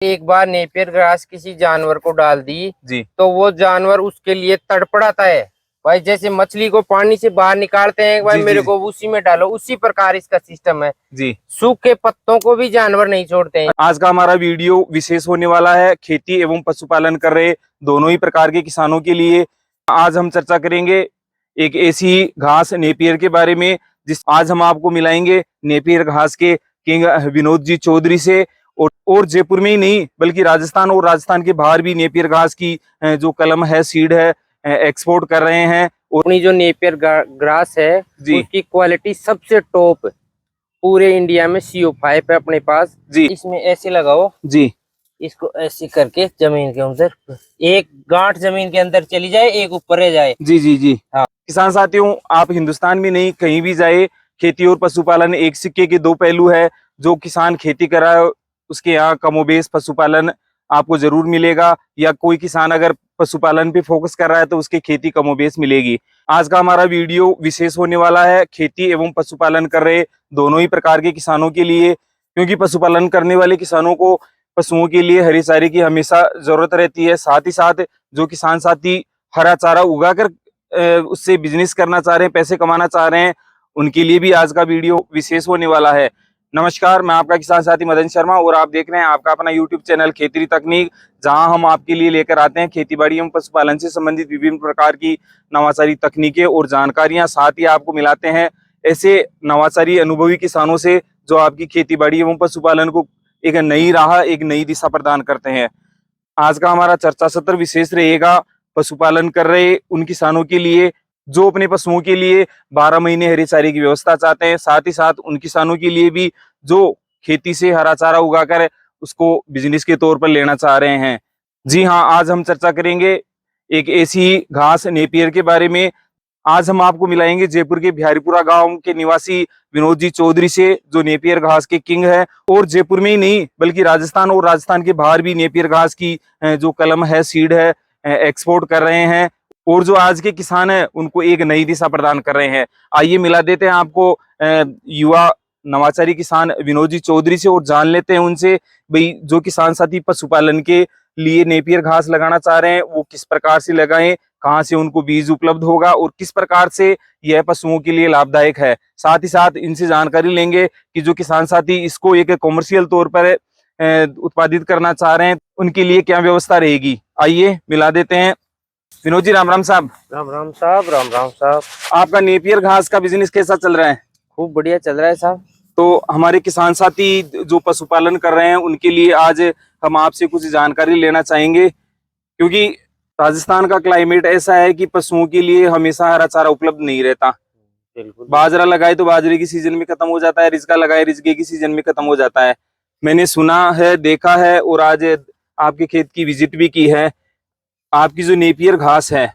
एक बार नेपियर घास किसी जानवर को डाल दी जी तो वो जानवर उसके लिए तड़पड़ाता है। भाई जैसे मछली को पानी से बाहर निकालते हैं, भाई जी मेरे जी को उसी में डालो, उसी प्रकार इसका सिस्टम है। जी। सूखे पत्तों को भी जानवर नहीं छोड़ते हैं। आज का हमारा वीडियो विशेष होने वाला है खेती एवं पशुपालन कर रहे दोनों ही प्रकार के किसानों के लिए। आज हम चर्चा करेंगे एक ऐसी घास नेपियर के बारे में जिस आज हम आपको मिलाएंगे नेपियर घास के किंग विनोद जी चौधरी से। और जयपुर में ही नहीं बल्कि राजस्थान और राजस्थान के बाहर भी नेपियर घास की जो कलम है, सीड है, एक्सपोर्ट कर रहे हैं। और अपनी जो नेपियर ग्रास है जी उसकी क्वालिटी सबसे टॉप पूरे इंडिया में CO5 है अपने पास जी इसमें ऐसे लगाओ, जी इसको ऐसे करके जमीन के अंदर, एक गांठ जमीन के अंदर चली जाए, एक ऊपर रह जाए। जी जी जी। हाँ। किसान साथियों, आप हिंदुस्तान में नहीं कहीं भी जाए, खेती और पशुपालन एक सिक्के के दो पहलू है। जो किसान खेती कर रहा है उसके यहाँ कमोबेश पशुपालन आपको जरूर मिलेगा, या कोई किसान अगर पशुपालन पे फोकस कर रहा है तो उसकी खेती कमोबेश मिलेगी। आज का हमारा वीडियो विशेष होने वाला है खेती एवं पशुपालन कर रहे दोनों ही प्रकार के किसानों के लिए, क्योंकि पशुपालन करने वाले किसानों को पशुओं के लिए हरी चारे की हमेशा जरूरत रहती है। साथ ही साथ जो किसान साथी हरा चारा उगाकर उससे बिजनेस करना चाह रहे हैं, पैसे कमाना चाह रहे हैं, उनके लिए भी आज का वीडियो विशेष होने वाला है। नमस्कार, मैं आपका किसान साथी मदन शर्मा और आप देख रहे हैं आपका अपना यूट्यूब चैनल खेती तकनीक, जहां हम आपके लिए लेकर आते हैं खेतीबाड़ी एवं पशुपालन से संबंधित विभिन्न प्रकार की नवाचारी तकनीकें और जानकारियां। साथ ही आपको मिलाते हैं ऐसे नवाचारी अनुभवी किसानों से जो आपकी खेतीबाड़ी एवं पशुपालन को एक नई राह, एक नई दिशा प्रदान करते हैं। आज का हमारा चर्चा सत्र विशेष रहेगा पशुपालन कर रहे उन किसानों के लिए जो अपने पशुओं के लिए 12 महीने हरे चारे की व्यवस्था चाहते हैं। साथ ही साथ उन किसानों के लिए भी जो खेती से हरा चारा उगाकर उसको बिजनेस के तौर पर लेना चाह रहे हैं। जी हाँ, आज हम चर्चा करेंगे एक ऐसी घास नेपियर के बारे में। आज हम आपको मिलाएंगे जयपुर के बिहारीपुरा गांव के निवासी विनोद जी चौधरी से, जो नेपियर घास के किंग है। और जयपुर में ही नहीं बल्कि राजस्थान और राजस्थान के बाहर भी नेपियर घास की जो कलम है, सीड है, एक्सपोर्ट कर रहे हैं। और जो आज के किसान हैं उनको एक नई दिशा प्रदान कर रहे हैं। आइए मिला देते हैं आपको युवा नवाचारी किसान विनोद जी चौधरी से और जान लेते हैं उनसे भाई जो किसान साथी पशुपालन के लिए नेपियर घास लगाना चाह रहे हैं वो किस प्रकार से लगाएं, कहाँ से उनको बीज उपलब्ध होगा और किस प्रकार से यह पशुओं के लिए लाभदायक है। साथ ही साथ इनसे जानकारी लेंगे कि जो किसान साथी इसको एक कॉमर्शियल तौर पर उत्पादित करना चाह रहे हैं उनके लिए क्या व्यवस्था रहेगी। आइए मिला देते हैं। विनोद जी, राम राम साहब। राम राम साहब, राम राम साहब। आपका नेपियर घास का बिजनेस कैसा चल रहा है? खूब बढ़िया चल रहा है साहब। तो हमारे किसान साथी जो पशुपालन कर रहे हैं उनके लिए आज हम आपसे कुछ जानकारी लेना चाहेंगे, क्योंकि राजस्थान का क्लाइमेट ऐसा है कि पशुओं के लिए हमेशा हरा चारा उपलब्ध नहीं रहता। बिल्कुल। बाजरा लगाए तो बाजरे की सीजन में खत्म हो जाता है, रिजका लगाए रिजके की सीजन में खत्म हो जाता है। मैंने सुना है, देखा है और आज आपके खेत की विजिट भी की है। आपकी जो नेपियर घास है,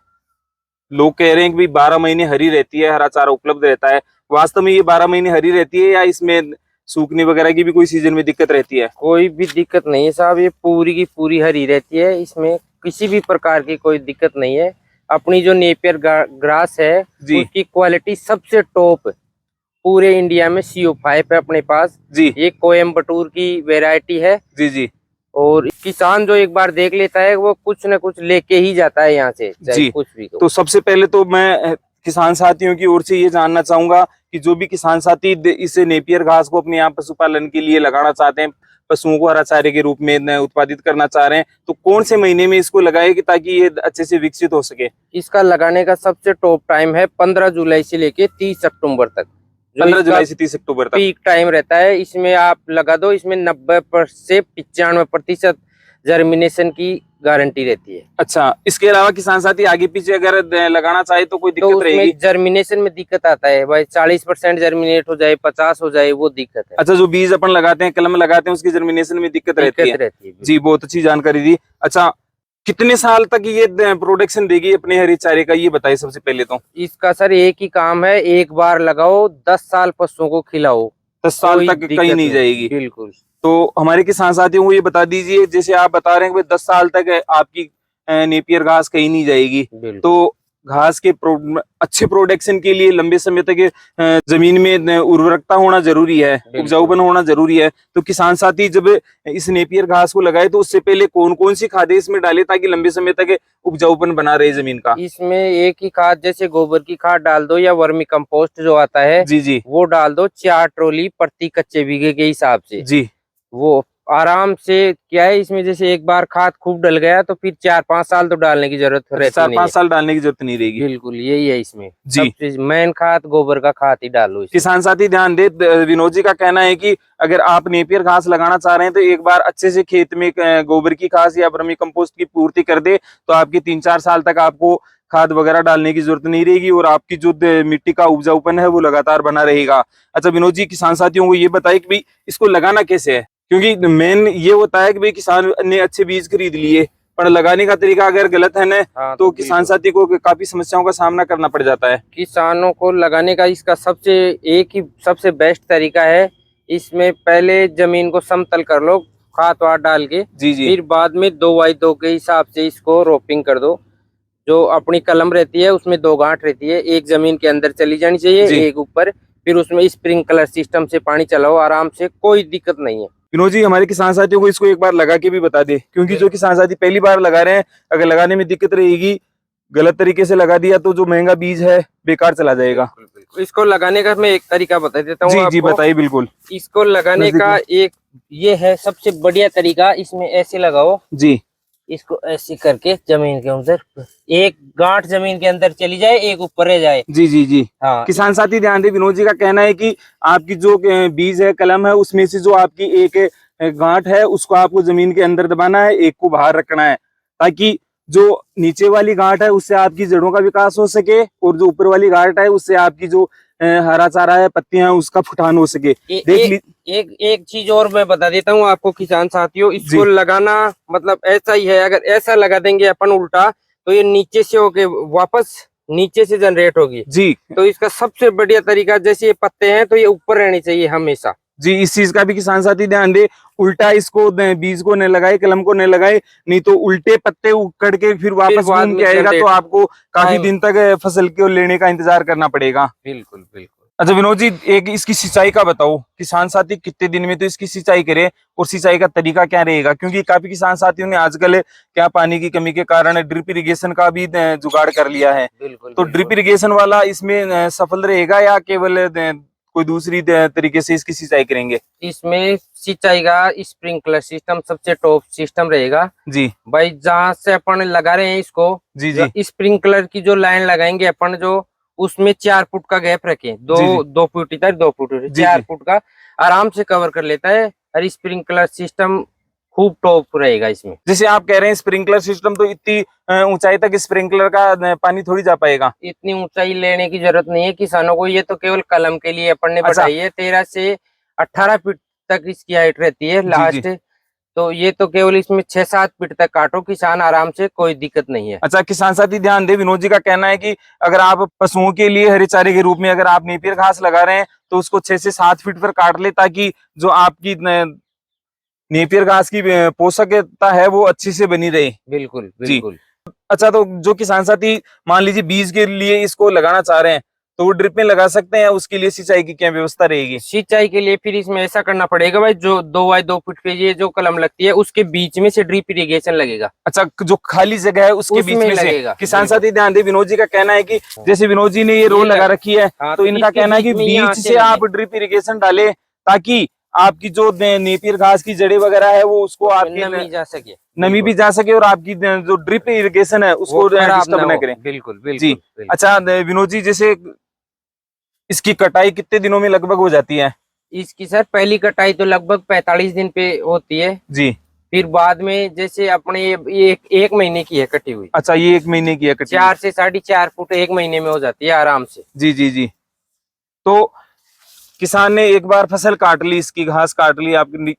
लोग कह रहे हैं कि भाई 12 महीने हरी रहती है, हरा चारा उपलब्ध रहता है। वास्तव में ये 12 महीने हरी रहती है या इसमें सूखने वगैरह की भी कोई सीजन में दिक्कत रहती है? कोई भी दिक्कत नहीं है साहब, ये पूरी की पूरी हरी रहती है, इसमें किसी भी प्रकार की कोई दिक्कत नहीं है। अपनी जो नेपियर ग्रास है उसकी क्वालिटी सबसे टॉप पूरे इंडिया में CO5 है अपने पास जी। ये कोयम्बटूर की वैरायटी है। जी जी। और किसान जो एक बार देख लेता है वो कुछ न कुछ लेके ही जाता है यहाँ से, चाहे कुछ भी। तो सबसे पहले तो मैं किसान साथियों की ओर से ये जानना चाहूंगा कि जो भी किसान साथी इस नेपियर घास को अपने यहाँ पशुपालन के लिए लगाना चाहते हैं, पशुओं को हरा चारे के रूप में उत्पादित करना चाह रहे हैं, तो कौन से महीने में इसको लगाए ताकि ये अच्छे से विकसित हो सके? इसका लगाने का सबसे टॉप टाइम है 15 जुलाई से लेके 30 अक्टूबर तक। 15 जुलाई से 30 अक्टूबर तक पीक टाइम रहता है। इसमें आप लगा दो, इसमें 90 से 95% जर्मिनेशन की गारंटी रहती है। अच्छा, इसके अलावा किसान साथी आगे पीछे अगर लगाना चाहे तो कोई दिक्कत रहेगी? जर्मिनेशन में दिक्कत आता है भाई, 40% जर्मिनेट हो जाए, 50 हो जाए, वो दिक्कत है। अच्छा, जो बीज अपन लगाते हैं, कलम लगाते हैं, उसकी जर्मिनेशन में दिक्कत रहती है। जी, बहुत अच्छी जानकारी दी। अच्छा, कितने साल तक ये प्रोडक्शन देगी अपने हरी चारे का, ये बताइए सबसे पहले तो। इसका सर एक ही काम है, एक बार लगाओ, 10 साल पशुओं को खिलाओ, 10 साल तक कहीं नहीं जाएगी। बिल्कुल। तो हमारे किसान साथियों को ये बता दीजिए, जैसे आप बता रहे हैं कि 10 साल तक आपकी नेपियर घास कहीं नहीं जाएगी, तो घास के अच्छे प्रोडक्शन के लिए लंबे समय तक जमीन में उर्वरकता होना जरूरी है, उपजाऊपन होना जरूरी है। तो किसान साथी जब इस नेपियर घास को लगाए तो उससे पहले कौन कौन सी खादें इसमें डाले ताकि लंबे समय तक उपजाऊपन बना रहे जमीन का? इसमें एक ही खाद, जैसे गोबर की खाद डाल दो या वर्मी कंपोस्ट जो आता है जी जी वो डाल दो 4 ट्रॉली प्रति कच्चे बीघे के हिसाब से। जी, वो आराम से क्या है, इसमें जैसे एक बार खाद खूब डल गया तो फिर 4-5 साल तो डालने की जरूरत रहती नहीं 4-5 है। साल डालने की जरूरत नहीं रहेगी। बिल्कुल यही है इसमें जी। सबसे मेन खाद, गोबर का खाद ही डालो इसमें। किसान साथी ध्यान दे, विनोद जी का कहना है कि अगर आप नेपियर घास लगाना चाह रहे हैं तो एक बार अच्छे से खेत में गोबर की खाद या वर्मी कंपोस्ट की पूर्ति कर दे तो आपके 3-4 साल तक आपको खाद वगैरह डालने की जरूरत नहीं रहेगी और आपकी जो मिट्टी का उपजाऊपन है वो लगातार बना रहेगा। अच्छा विनोद जी, किसान साथियों को ये बताइए कि भाई इसको लगाना कैसे है, क्योंकि मेन ये होता है कि भाई किसान ने अच्छे बीज खरीद लिए पर लगाने का तरीका अगर गलत है ना हाँ, तो किसान साथी को काफी समस्याओं का सामना करना पड़ जाता है। किसानों को लगाने का इसका सबसे बेस्ट तरीका है, इसमें पहले जमीन को समतल कर लो खाद वाद डाल के। जी जी, फिर बाद में 2x2 के हिसाब से इसको रोपिंग कर दो। जो अपनी कलम रहती है उसमें 2 गांठ रहती है, एक जमीन के अंदर चली जानी चाहिए, एक ऊपर। फिर उसमें स्प्रिंकलर सिस्टम से पानी चलाओ आराम से, कोई दिक्कत नहीं है। विनोद जी हमारे किसान साथियों को इसको एक बार लगा के भी बता दे, क्योंकि जो किसान साथी पहली बार लगा रहे हैं अगर लगाने में दिक्कत रहेगी, गलत तरीके से लगा दिया तो जो महंगा बीज है बेकार चला जाएगा। इसको लगाने का मैं एक तरीका बता देता हूँ। जी जी बताइए। बिल्कुल, इसको लगाने का एक ये है सबसे बढ़िया तरीका, इसमें ऐसे लगाओ जी, इसको ऐसे करके जमीन के अंदर, एक गांठ जमीन के अंदर चली जाए, एक ऊपर रह जाए। जी जी जी, हाँ। किसान साथी ध्यान दे, विनोद जी का कहना है कि आपकी जो बीज है, कलम है, उसमें से जो आपकी एक गांठ है उसको आपको जमीन के अंदर दबाना है, एक को बाहर रखना है, ताकि जो नीचे वाली गांठ है उससे आपकी जड़ों का विकास हो सके और जो ऊपर वाली गांठ है उससे आपकी जो हरा चारा है, पत्तियां हैं, उसका फुटान हो सके। एक चीज और मैं बता देता हूँ आपको किसान साथियों, इसको लगाना मतलब ऐसा ही है, अगर ऐसा लगा देंगे अपन उल्टा तो ये नीचे से होके वापस नीचे से जनरेट होगी जी। तो इसका सबसे बढ़िया तरीका, जैसे ये पत्ते हैं तो ये ऊपर रहने चाहिए हमेशा। जी, इस चीज का भी किसान साथी ध्यान दे, उल्टा इसको बीज को न लगाए, कलम को न लगाए, नहीं तो उल्टे पत्ते उखड़ के फिर वापस घूम के आएगा तो आपको काफी दिन तक फसल को लेने का इंतजार करना पड़ेगा। बिल्कुल बिल्कुल। अच्छा विनोद जी, एक इसकी सिंचाई का बताओ, किसान साथी कितने दिन में तो इसकी सिंचाई करे और सिंचाई का तरीका क्या रहेगा, क्योंकि काफी किसान साथियों ने आजकल क्या पानी की कमी के कारण ड्रिप इरिगेशन का भी जुगाड़ कर लिया है। तो ड्रिप इरिगेशन वाला इसमें सफल रहेगा या केवल कोई दूसरी तरीके से इसकी सिंचाई करेंगे? इसमें सिंचाई का स्प्रिंकलर सिस्टम सबसे टॉप सिस्टम रहेगा जी भाई। जहाँ से अपन लगा रहे हैं इसको, जी जी, स्प्रिंकलर की जो लाइन लगाएंगे अपन, जो उसमें 4 फुट का गैप रखें, 2 फुट इधर 2 फुट उधर, 4 फुट का आराम से कवर कर लेता है। और स्प्रिंकलर सिस्टम खूब टॉप रहेगा इसमें। जैसे आप कह रहे हैं स्प्रिंकलर सिस्टम, तो इतनी ऊंचाई तक स्प्रिंकलर का पानी थोड़ी जा पाएगा? इतनी ऊंचाई लेने की जरूरत नहीं है किसानों को, ये तो केवल कलम के लिए अपन ने बताई है। 13 से 18 फीट तक इसकी हाइट रहती है लास्ट। तो ये तो केवल इसमें 6-7 फीट तक काटो किसान आराम से, कोई दिक्कत नहीं है। अच्छा किसान साथी ध्यान दे, विनोद जी का कहना है कि अगर आप पशुओं के लिए हरे चारे के रूप में अगर आप नेपियर घास लगा रहे हैं तो उसको 6 से 7 फीट पर काट ले, ताकि जो आपकी नेपियर घास की पोषकता है वो अच्छी से बनी रहे। बिल्कुल बिल्कुल। अच्छा, तो जो किसान साथी मान लीजिए बीज के लिए इसको लगाना चाह रहे हैं तो वो ड्रिप में लगा सकते हैं, उसके लिए सिंचाई की क्या व्यवस्था रहेगी? सिंचाई के लिए फिर इसमें ऐसा करना पड़ेगा भाई, जो 2x2 फुट पे ये जो कलम लगती है उसके बीच में से ड्रिप इरिगेशन लगेगा। अच्छा, जो खाली जगह है उसके बीच में लगेगा। किसान साथी ध्यान दे, विनोद जी का कहना है कि जैसे विनोद जी ने ये रो लगा रखी है तो इनका कहना है कि बीच से आप ड्रिप इरिगेशन डालें ताकि आपकी जो नेपियर घास की जड़ें वगैरह है वो उसको आपकी नमी भी जा सके और आपकी जो ड्रिप इरिगेशन है उसको डिस्टर्ब न करे। बिल्कुल बिल्कुल जी। अच्छा विनोद जी, जैसे इसकी कटाई कितने दिनों में लगभग हो जाती है? इसकी सर पहली कटाई तो लगभग 45 दिन पे होती है जी। फिर बाद में जैसे अपने एक महीने की है कटी हुई। अच्छा, ये 1 महीने की है कटी? 4 से 4.5 फुट 1 महीने में हो जाती है आराम से। जी जी जी। तो किसान ने एक बार फसल काट ली, इसकी घास काट ली, आपकी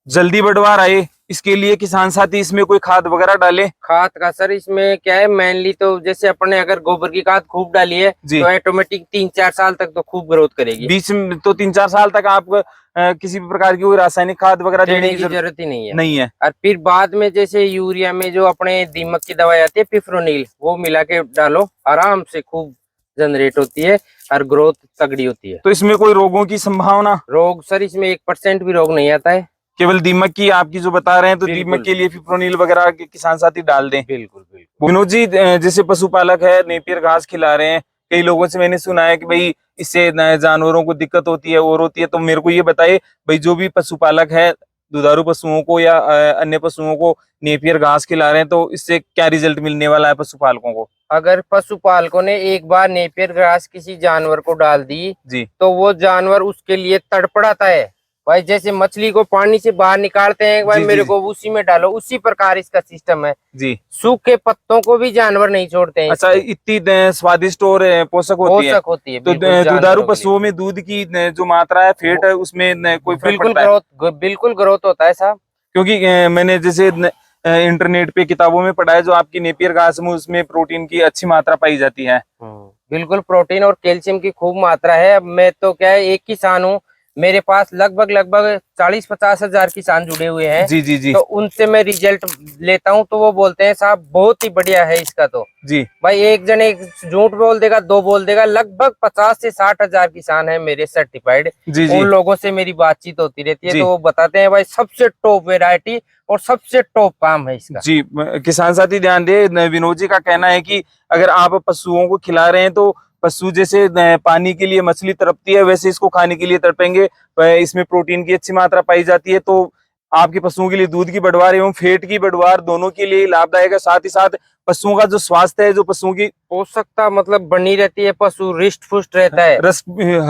जल्दी बढ़वार आए इसके लिए किसान साथी इसमें कोई खाद वगैरह डाले? खाद का सर इसमें क्या है, मेनली तो जैसे अपने अगर गोबर की खाद खूब डाली है जी। तो ऑटोमेटिक 3-4 साल तक तो खूब ग्रोथ करेगी। बीच में तो 3-4 साल तक आप किसी भी प्रकार की कोई रासायनिक खाद वगैरह देने की जरूरत ही नहीं है। नहीं है। और फिर बाद में जैसे यूरिया में जो अपने दीमक की दवाई आती है पिप्रोनिल, वो मिला के डालो, आराम से खूब जनरेट होती है और ग्रोथ तगड़ी होती है। तो इसमें कोई रोगों की संभावना? रोग सर इसमें 1% भी रोग नहीं आता है। केवल दीमक की आपकी जो बता रहे हैं, तो बिल्कुल। दीमक के लिए फिप्रोनिल वगैरह के किसान साथी डाल दें। बिल्कुल बिल्कुल। विनोद जी, जैसे पशुपालक है, नेपियर घास खिला रहे हैं, कई लोगों से मैंने सुना है कि भाई इससे जानवरों को दिक्कत होती है और होती है, तो मेरे को ये बताइए भाई, जो भी पशुपालक है दुधारू पशुओं को या अन्य पशुओं को नेपियर घास खिला रहे हैं, तो इससे क्या रिजल्ट मिलने वाला है पशुपालकों को? अगर पशुपालकों ने एक बार नेपियर घास किसी जानवर को डाल दी जी तो वो जानवर उसके लिए तड़पड़ाता है भाई। जैसे मछली को पानी से बाहर निकालते हैं भाई, जी, मेरे जी। को उसी में डालो, उसी प्रकार इसका सिस्टम है। जी। सूखे पत्तों को भी जानवर नहीं छोड़ते हैं। अच्छा, इतनी स्वादिष्ट और पोषक होती है। पोषक होती है तो बिल्कुल दुधारू जानवरों के लिए। पशुओं में दूध की जो मात्रा है, फेट है, उसमें कोई फर्क बिल्कुल पड़ता है? बिल्कुल ग्रोथ होता है साहब। क्योंकि मैंने जैसे इंटरनेट पे किताबों में पढ़ा है, जो आपकी नेपियर घास में उसमें प्रोटीन की अच्छी मात्रा पाई जाती है। बिल्कुल प्रोटीन और कैल्शियम की खूब मात्रा है। अब मैं तो क्या है, एक किसान हूँ, मेरे पास लगभग 40-50 हजार किसान जुड़े हुए हैं। जी जी जी तो उनसे मैं रिजल्ट लेता हूँ तो वो बोलते हैं साहब बहुत ही बढ़िया है इसका। तो जी भाई एक जन एक झूठ बोल देगा, दो बोल देगा, लगभग 50 से 60 हजार किसान है मेरे सर्टिफाइड। जी जी उन लोगों से मेरी बातचीत होती रहती है, जी तो वो बताते हैं भाई सबसे टॉप वेराइटी और सबसे टॉप काम है इसका। जी। किसान साथी ध्यान दे, विनोद जी का कहना है कि अगर आप पशुओं को खिला रहे हैं, तो पशु जैसे पानी के लिए मछली तड़पती है, वैसे इसको खाने के लिए तड़पेंगे। इसमें प्रोटीन की अच्छी मात्रा पाई जाती है, तो आपके पशुओं के लिए दूध की बढ़वार एवं फेट की बढ़वार दोनों के लिए लाभदायक है। साथ ही साथ पशुओं का जो स्वास्थ्य है, जो पशुओं की पोषकता मतलब बनी रहती है, पशु रिष्ट पुष्ट रहता है,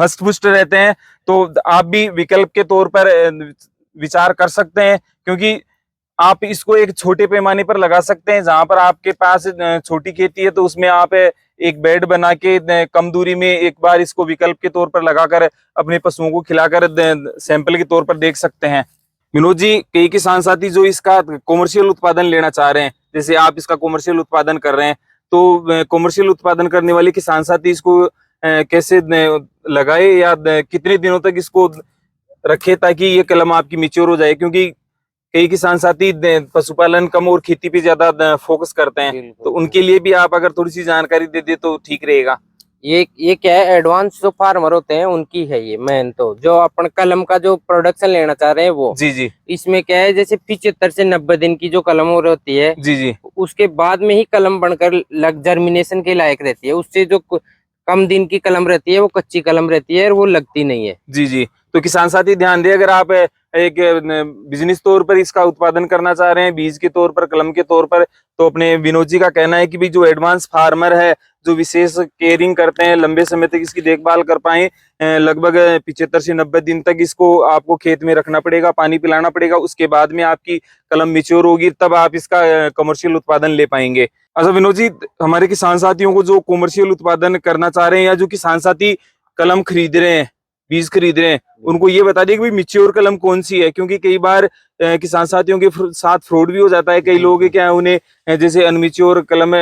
हष्ट पुष्ट रहते हैं। तो आप भी विकल्प के तौर पर विचार कर सकते हैं, क्योंकि आप इसको एक छोटे पैमाने पर लगा सकते हैं। जहां पर आपके पास छोटी खेती है, तो उसमें आप एक बेड बना के कम दूरी में एक बार इसको विकल्प के तौर पर लगाकर अपने पशुओं को खिलाकर सैंपल के तौर पर देख सकते हैं। विनोद जी, कई किसान साथी जो इसका कॉमर्शियल उत्पादन लेना चाह रहे हैं, जैसे आप इसका कॉमर्शियल उत्पादन कर रहे हैं, तो कॉमर्शियल उत्पादन करने वाले किसान साथी इसको कैसे लगाए या कितने दिनों तक इसको रखे ताकि ये कलम आपकी मैच्योर हो जाए? क्योंकि कई किसान साथी पशुपालन कम और खेती पे ज्यादा फोकस करते हैं, तो उनके लिए भी आप अगर थोड़ी सी जानकारी दे दे तो ठीक रहेगा। ये क्या है, एडवांस जो फार्मर होते हैं उनकी है ये मेन। तो जो अपन कलम का जो प्रोडक्शन लेना चाह रहे हैं वो जी जी इसमें क्या है, जैसे 75 से 90 दिन की जो कलम हो होती है, जी जी उसके बाद में ही कलम बनकर जर्मिनेशन के लायक रहती है। उससे जो कम दिन की कलम रहती है वो कच्ची कलम रहती है और वो लगती नहीं है। जी जी। तो किसान साथी ध्यान दे, अगर आप एक बिजनेस तौर पर इसका उत्पादन करना चाह रहे हैं, बीज के तौर पर, कलम के तौर पर, तो अपने विनोद जी का कहना है कि भी जो एडवांस फार्मर है, जो विशेष केयरिंग करते हैं, लंबे समय तक इसकी देखभाल कर पाए, लगभग 75 से 90 दिन तक इसको आपको खेत में रखना पड़ेगा, पानी पिलाना पड़ेगा। उसके बाद में आपकी कलम मैच्योर होगी, तब आप इसका कमर्शियल उत्पादन ले पाएंगे। अच्छा विनोद जी, हमारे किसान साथियों को जो कमर्शियल उत्पादन करना चाह रहे हैं, या जो किसान साथी कलम खरीद रहे हैं, बीज खरीद रहे हैं, उनको ये बता दिए कि भाई मैच्योर कलम कौन सी है, क्योंकि कई बार किसान साथियों के साथ फ्रॉड भी हो जाता है। कई लोग क्या उन्हें जैसे अनमेच्योर कलम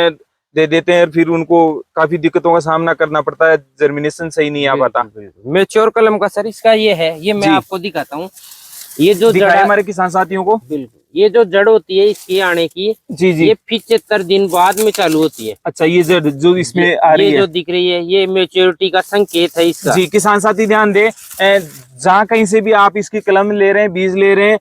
दे देते हैं, फिर उनको काफी दिक्कतों का सामना करना पड़ता है, जर्मिनेशन सही नहीं आ पाता। मैच्योर कलम का सर इसका ये है, ये मैं आपको दिखाता हूँ। ये जो जड़ हमारे किसान साथियों को, बिल्कुल, ये जो जड़ होती है इसकी आने की, जी जी, ये 75 दिन बाद में चालू होती है। अच्छा, ये जड़ जो इसमें आ रही है, ये जो दिख रही है, ये मैच्योरिटी का संकेत है इसका। जी। किसान साथी ध्यान दे, जहाँ कहीं से भी आप इसकी कलम ले रहे हैं, बीज ले रहे हैं,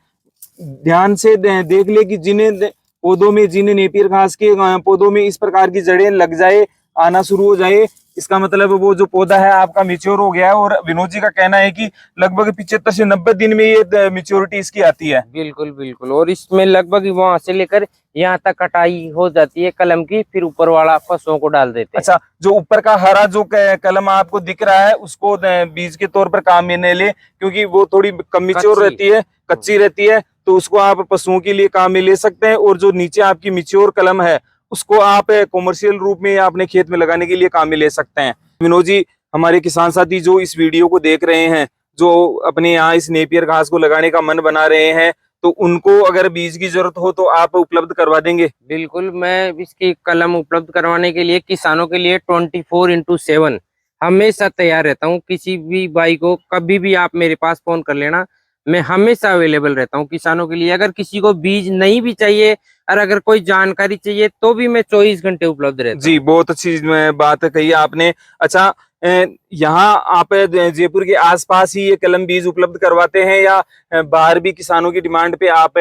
ध्यान से देख ले कि जिन्हें पौधों में, जिन्हें नेपियर घास के पौधों में इस प्रकार की जड़ें लग जाए, आना शुरू हो जाए, इसका मतलब वो जो पौधा है आपका मैच्योर हो गया है। और विनोद जी का कहना है कि लगभग 75 से 90 दिन में ये मैच्योरिटी इसकी आती है। बिल्कुल बिल्कुल। और इसमें लगभग वहां से लेकर यहाँ तक कटाई हो जाती है कलम की, फिर ऊपर वाला पशुओं को डाल देते हैं। अच्छा, जो ऊपर का हरा जो कलम आपको दिख रहा है, उसको बीज के तौर पर काम में न ले, क्योंकि वो थोड़ी कम मैच्योर रहती है, कच्ची रहती है, तो उसको आप पशुओं के लिए काम में ले सकते हैं। और जो नीचे आपकी मैच्योर कलम है, उसको आप कॉमर्शियल रूप में अपने खेत में लगाने के लिए काम में ले सकते हैं। विनोद जी, हमारे किसान साथी जो इस वीडियो को देख रहे हैं, जो अपने यहाँ इस नेपियर घास को लगाने का मन बना रहे हैं, तो तो उनको अगर बीज की जरूरत हो तो आप उपलब्ध करवा देंगे? बिल्कुल, मैं इसकी कलम उपलब्ध करवाने के लिए किसानों के लिए 24/7 हमेशा तैयार रहता हूँ। किसी भी भाई को कभी भी आप मेरे पास फोन कर लेना, मैं हमेशा अवेलेबल रहता हूँ किसानों के लिए। अगर किसी को बीज नहीं भी चाहिए और अगर कोई जानकारी चाहिए तो भी मैं 24 घंटे उपलब्ध रहता जी, हूँ। बहुत अच्छी बात कही आपने। अच्छा, यहाँ आप जयपुर के आसपास ही ये कलम बीज उपलब्ध करवाते हैं या बाहर भी किसानों की डिमांड पे आप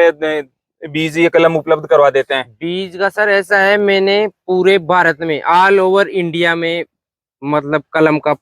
बीज ये कलम उपलब्ध करवा देते हैं? बीज का सर ऐसा है, मैंने पूरे भारत में ऑल ओवर इंडिया में मतलब कलम का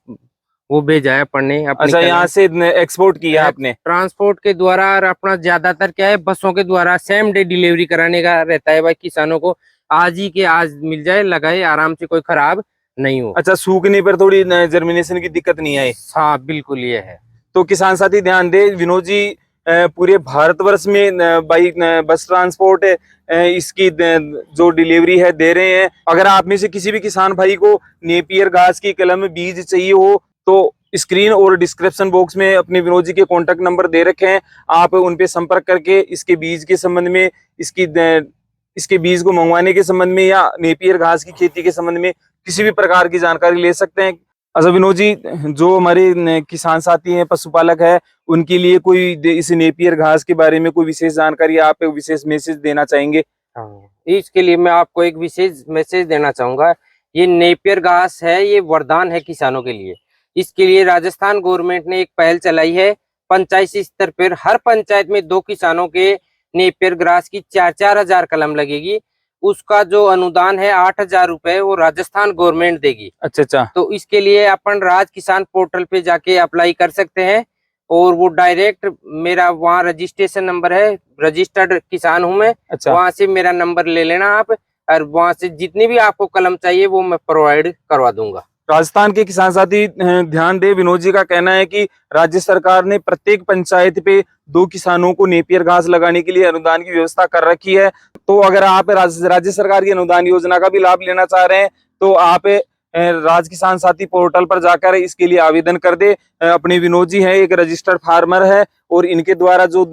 वो भेजा है पढ़ने अपनी अच्छा, यहाँ कलम। से एक्सपोर्ट किया आपने? ट्रांसपोर्ट के द्वारा, और अपना ज्यादातर क्या है बसों के द्वारा सेम डे डिलीवरी कराने का रहता है भाई किसानों को। आज ही के आज मिल जाए, लगाए आराम से, कोई खराब नहीं हो। अच्छा, सूखने पर थोड़ी जर्मिनेशन की दिक्कत नहीं आई? हाँ बिल्कुल, ये है। तो किसान साथी ध्यान दे, विनोद जी पूरे भारतवर्ष में बाई बस ट्रांसपोर्ट इसकी जो डिलीवरी है दे रहे हैं। अगर आप में से किसी भी किसान भाई को नेपियर घास की कलम बीज चाहिए हो तो स्क्रीन और डिस्क्रिप्शन बॉक्स में अपने विनोद जी के कॉन्टेक्ट नंबर दे रखे हैं, आप उन पे संपर्क करके इसके बीज के संबंध में, इसके बीज को मंगवाने के संबंध में या नेपियर घास की खेती के संबंध में किसी भी प्रकार की जानकारी ले सकते हैं। अच्छा विनोद जी, जो हमारे किसान साथी हैं, पशुपालक है, उनके लिए कोई इस नेपियर घास के बारे में कोई विशेष जानकारी, आप एक विशेष मैसेज देना चाहेंगे? हाँ, इसके लिए मैं आपको एक विशेष मैसेज देना चाहूंगा। ये नेपियर घास है, ये वरदान है किसानों के लिए। इसके लिए राजस्थान गवर्नमेंट ने एक पहल चलाई है। पंचायत स्तर पर हर पंचायत में 2 किसानों के नेपियर घास की 4-4 हजार कलम लगेगी। उसका जो अनुदान है 8,000 रुपए, वो राजस्थान गवर्नमेंट देगी। अच्छा अच्छा। तो इसके लिए अपन राज किसान पोर्टल पे जाके अप्लाई कर सकते हैं, और वो डायरेक्ट मेरा वहाँ रजिस्ट्रेशन नंबर है, रजिस्टर्ड किसान हूँ मैं। अच्छा, वहाँ से मेरा नंबर ले लेना आप, और वहाँ से जितनी भी आपको कलम चाहिए वो मैं प्रोवाइड करवा दूंगा। राजस्थान के किसान साथी ध्यान दे, विनोद जी का कहना है कि राज्य सरकार ने प्रत्येक पंचायत पे 2 किसानों को नेपियर घास लगाने के लिए अनुदान की व्यवस्था कर रखी है। तो अगर आप राज्य सरकार की अनुदान योजना का भी लाभ लेना चाह रहे हैं तो आप राज किसान साथी पोर्टल पर जाकर इसके लिए आवेदन कर दे। अपने विनोद जी है, एक रजिस्टर्ड फार्मर है, और इनके द्वारा जो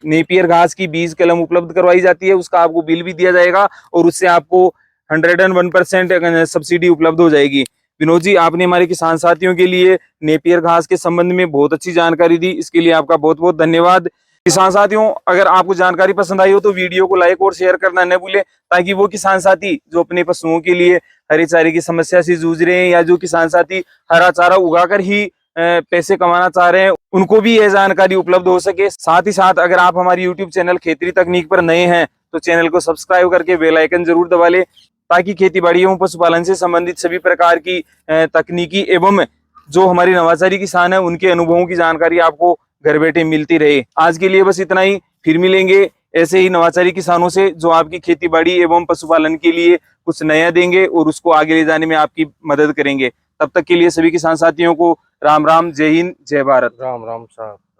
नेपियर घास की बीज कलम उपलब्ध करवाई जाती है उसका आपको बिल भी दिया जाएगा, और उससे आपको 101% सब्सिडी उपलब्ध हो जाएगी। विनोद जी, आपने हमारे किसान साथियों के लिए नेपियर घास के संबंध में बहुत अच्छी जानकारी दी, इसके लिए आपका बहुत बहुत धन्यवाद। किसान साथियों, अगर आपको जानकारी पसंद आई हो तो वीडियो को लाइक और शेयर करना न भूलें, ताकि वो किसान साथी जो अपने पशुओं के लिए हरे चारे की समस्या से जूझ रहे हैं, या जो किसान साथी हरा चारा उगाकर ही पैसे कमाना चाह रहे हैं, उनको भी यह जानकारी उपलब्ध हो सके। साथ ही साथ अगर आप हमारी YouTube चैनल खेती तकनीक पर नए हैं तो चैनल को सब्सक्राइब करके बेल आइकन जरूर दबा लें, ताकि खेती बाड़ी एवं पशुपालन से संबंधित सभी प्रकार की तकनीकी एवं जो हमारे नवाचारी किसान हैं उनके अनुभवों की जानकारी आपको घर बैठे मिलती रहे। आज के लिए बस इतना ही, फिर मिलेंगे ऐसे ही नवाचारी किसानों से जो आपकी खेती बाड़ी एवं पशुपालन के लिए कुछ नया देंगे और उसको आगे ले जाने में आपकी मदद करेंगे। तब तक के लिए सभी किसान साथियों को राम राम, जय हिंद, जय भारत। राम राम साहब।